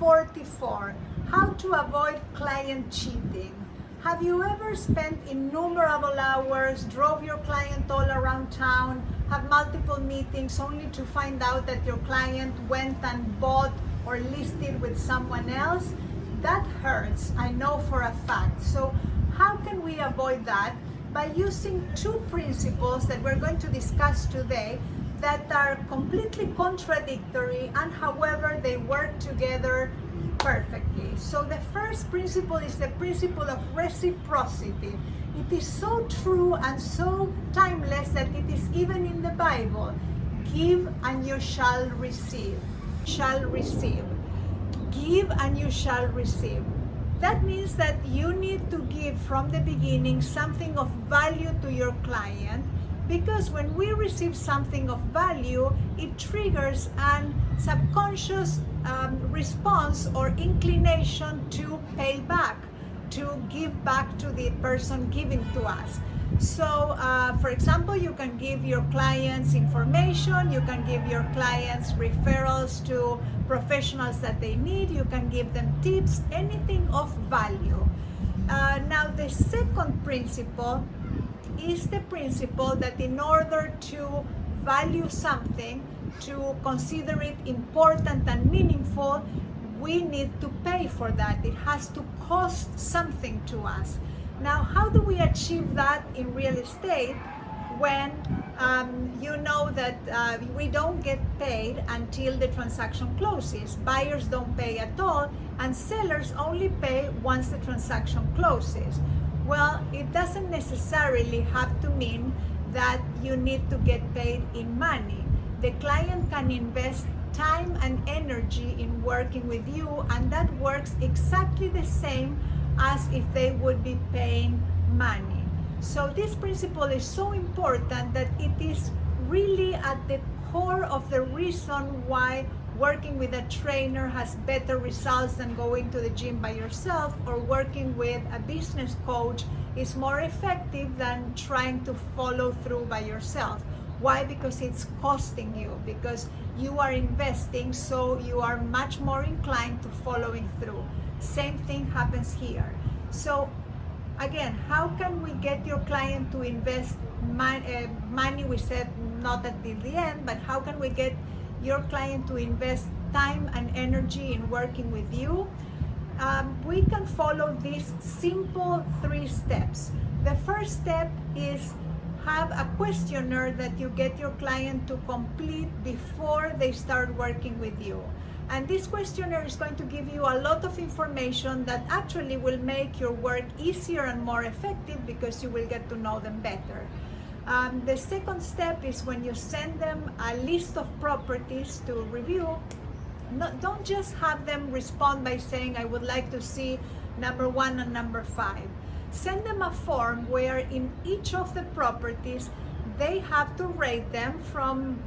44. How to avoid client cheating. Have you ever spent innumerable hours, drove your client all around town, have multiple meetings only to find out that your client went and bought or listed with someone else? That hurts, I know for a fact. So how can we avoid that? By using two principles that we're going to discuss today that are completely contradictory, and however they work together perfectly. So the first principle is the principle of reciprocity. It is so true and so timeless that it is even in the Bible. Give and you shall receive. Shall receive. Give and you shall receive. That means that you need to give from the beginning something of value to your client, because when we receive something of value, it triggers an subconscious response or inclination to pay back, to give back to the person giving to us. So, for example, you can give your clients information, you can give your clients referrals to professionals that they need, you can give them tips, anything of value. Now, the second principle is the principle that in order to value something, to consider it important and meaningful, we need to pay for that. It has to cost something to us. Now, how do we achieve that in real estate when you know that we don't get paid until the transaction closes? Buyers don't pay at all, and sellers only pay once the transaction closes. Well, it doesn't necessarily have to mean that you need to get paid in money. The client can invest time and energy in working with you, and that works exactly the same as if they would be paying money. So this principle is so important that it is really at the core of the reason why working with a trainer has better results than going to the gym by yourself, or working with a business coach is more effective than trying to follow through by yourself. Why? Because it's costing you, because you are investing, so you are much more inclined to following through. Same thing happens here. So again, how can we get your client to invest money? We said not until the end, but how can we get your client to invest time and energy in working with you? We can follow these simple 3 steps. The first step is have a questionnaire that you get your client to complete before they start working with you. And this questionnaire is going to give you a lot of information that actually will make your work easier and more effective, because you will get to know them better. The second step is when you send them a list of properties to review, don't just have them respond by saying, I would like to see number 1 and number 5. Send them a form where in each of the properties, they have to rate them from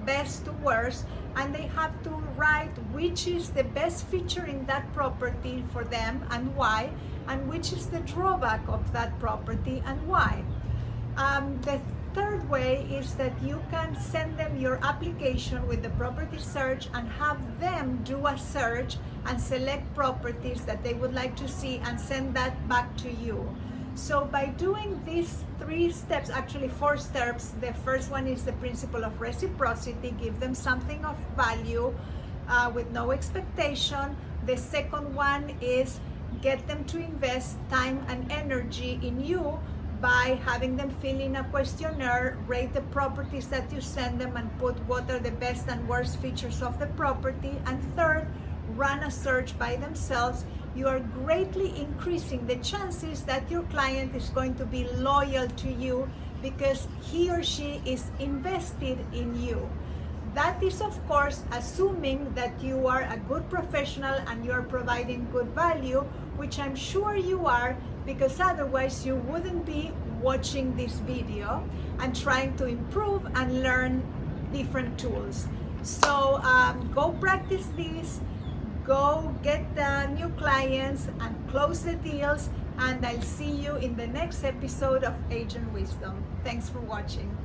best to worst, and they have to write which is the best feature in that property for them and why, and which is the drawback of that property and why. The third way is that you can send them your application with the property search and have them do a search and select properties that they would like to see and send that back to you. So by doing these 3 steps, actually 4 steps, the first one is the principle of reciprocity, give them something of value with no expectation. The second one is get them to invest time and energy in you by having them fill in a questionnaire, rate the properties that you send them, and put what are the best and worst features of the property. And third, run a search by themselves. You are greatly increasing the chances that your client is going to be loyal to you, because he or she is invested in you. That is, of course, assuming that you are a good professional and you are providing good value, which I'm sure you are, because otherwise you wouldn't be watching this video and trying to improve and learn different tools. So go practice this, go get the new clients and close the deals, and I'll see you in the next episode of Agent Wisdom. Thanks for watching.